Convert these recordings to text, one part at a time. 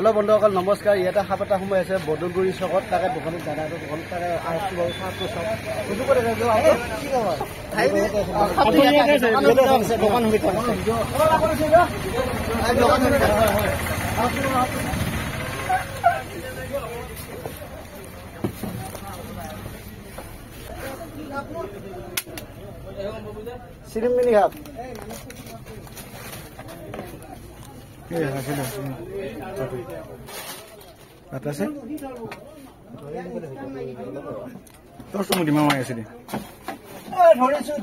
Hello बंधुসকল नमस्कार ইয়াতে সাপ এটা সময় আছে বদলগুৰি চকত তাকে দোকানত দাদা দোকান তাকে আহটো বাৰু সাপটো সব বুজি করে গেল কি খবর আপনি আছে দোকান ভিতর ওলা করেছে না আই দোকান ভিতর সিরিম মিনি হাফ ये हासिल है आता से तो समुद्री मामा ऐसे दे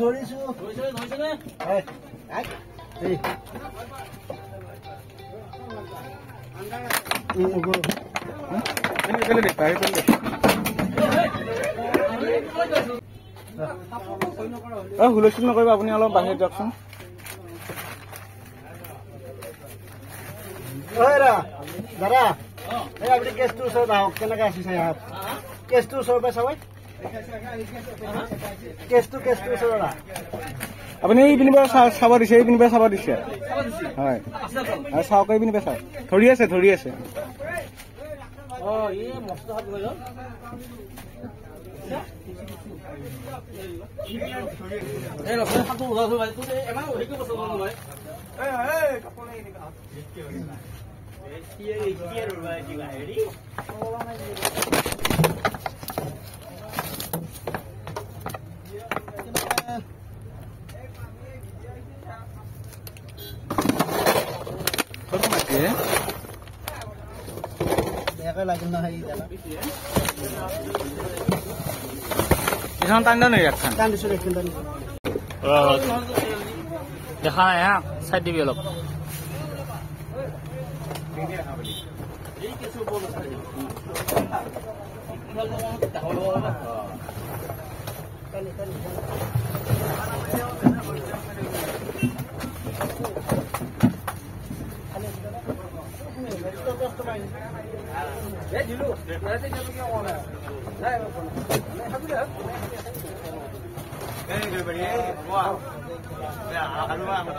धोरी सु ने ए ये पहले देखता है पहले हुलস্থুল নকৰিব আপুনি অলপ বাহিৰত যাওকচোন दादा अपनी केस टू सौ दाओ केनेका आसी साय हात केस टू सौ पैसा भाई केस टू सौ दादा আপুনি এই পিনিবা চাব দিছে এই পিনিবা চাব দিছে হয় আৰু চাও কই পিনিবা চাও ধৰি আছে ও এই মস্ত হাত গলো এই লখন হাতটো উলাছো ভাই তুই এমা ওই কি বসো ভাই এই কাপড় নাই নিকা Here, right? You ready? Kau mati ya? Dia kan lagi nak hari dah. Isang tanda ni yak kan? Tanda sudah tanda. Dekha ya, side develop.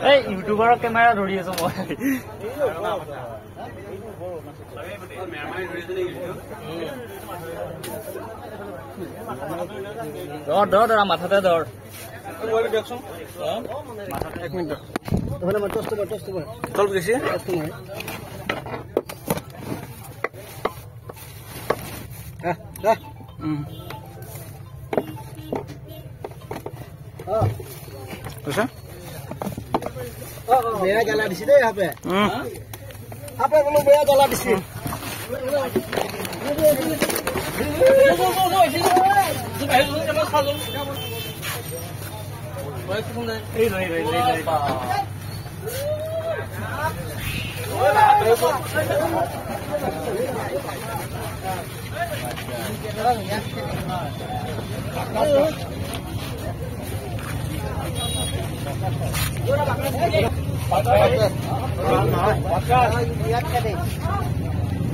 Hey, YouTuber camera dhori aso moi. Dor mathate dor. Bole dekson. Mathate 1 minute. Tohone ma tost bar. Tol geshi? Tost mai. Da. Terus? Bea jala di sini ya, Pak? Apa belum bea jala di sini?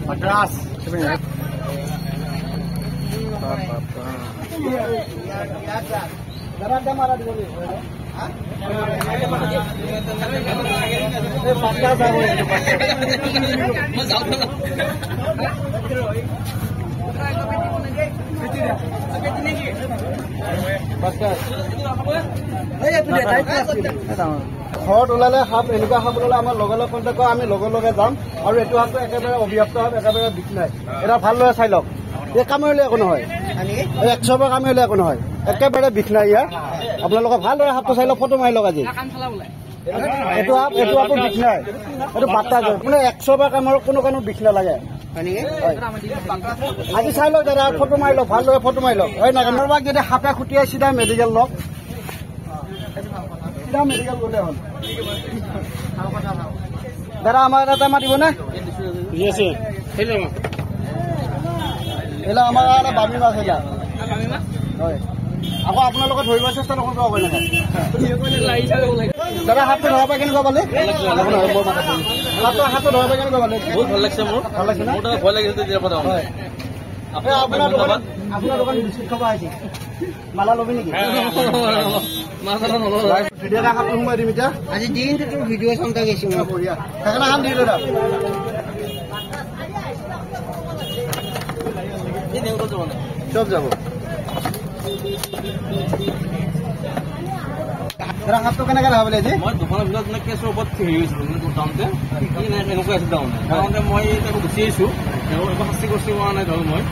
Padras sebenarnya. Darah marah di sini. Hah? ঘৰত ওলালে সাপ এনেকুৱা সাপ ওলালে আমাৰ লগে লগে contact কৰা আমি লগে লগে যাম আৰু এইটো সাপটো একেবাৰে অভিযুক্ত সাপ একেবাৰে বিষ নাই এটা ভালদৰে চাই লওক এই কামুৰিলে একো নহয় 100 কামুৰিলে একো নহয় একেবাৰে বিষ নাই ইয়াৰ আপোনালোকে ভালদৰে সাপটো চাই লওক ফটো মাৰি লওক আজি এইটো সাপটো বিষ নাই এইটো বাৰ্তা কৰে মানে 100 কামুৰ কোনো বিষ নালাগে আজি চাই লওক দাদা ফটো মাৰি লওক ভালদৰে ফটো মাৰি লওক হয় না কাৰোবাক যদি সাপে খুটিয়াই চিধা মেডিকেল লওক মেডিকেল গলে হল দাদা আমার এটা মাতিব না এলা আমার এটা বামি মাছ এলা হয় আকৌ আপোনালোকে ধৰিব চেষ্টা নকৰিব হয় নহয় দাদা হাতটো ধৰাব কেনেকুৱা পালে হাতটো ধৰাব কেনেকুৱা পালে বহুত ভাল লাগিছে মোৰ ভয় লাগিছে হয় আপোনাৰ দোকান বিস্কুট খাব আহিছে মালা লবি নেকি ভিডিও দেখা সোমাই দিম এতিয়া আজি দিনটো ভিডিও চাওঁতে গৈছো মই বঢ়িয়া সেইকাৰণে দি দাদা চব যাব সাপটো কেনেকে দেখা পালে আজি মই দোকানৰ ভিতৰত মানে কেছৰ ওপৰত হেৰি হৈছিলোঁ মানে গোটাওঁতে কি নাই এনেকুৱা আছিল তাৰমানে মই তাকো গুচি আহিছোঁ তেওঁ একো শাস্তি কৰিছে হোৱা নাই ধৰক মই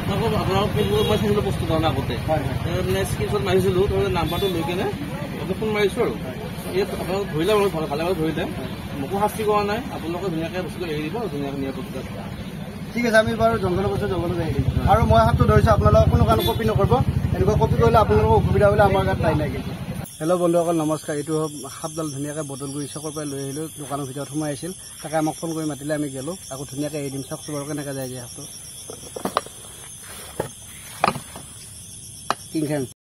আকৌ আপোনালোক মই চাইছিলোঁ বস্তু কাৰণে আগতে মানে স্ক্ৰীনশ্বট মাৰিছিলোঁ তাৰপিছত নাম্বাৰটো লৈ কেনে ফোন মাৰিছোঁ আৰু ইয়াত আপোনালোক ধৰিলে বাৰু ভালে ভালে ধৰিলে মোকো শাস্তি কৰা নাই আপোনালোকে ধুনীয়াকৈ বস্তুটো এৰি দিব ধুনীয়াকৈ নিৰাপত্তা ঠিক আছে আমি বাৰু জংঘলৰ বস্তু জংঘলত এৰি দিম আৰু মই সাপটো ধৰিছোঁ আপোনালোকক কোনো কাৰণে কপি নকৰিব এনেকুৱা কপি কৰিলে আপোনালোকৰ অসুবিধা হ'লে আমাৰ গাত টাইম নাই কিন্তু হেল্ল' বন্ধুসকল নমস্কাৰ এইটো সাপডাল ধুনীয়াকৈ বটল কৰি চকৰ পৰা লৈ আহিলোঁ দোকানৰ ভিতৰত সোমাই আছিল তাকে আমাক ফোন কৰি মাতিলে আমি গ'লোঁ আকৌ ধুনীয়াকৈ এৰি দিম চাওকচোন বাৰু কেনেকৈ যায় যে সাপটো কিংখেন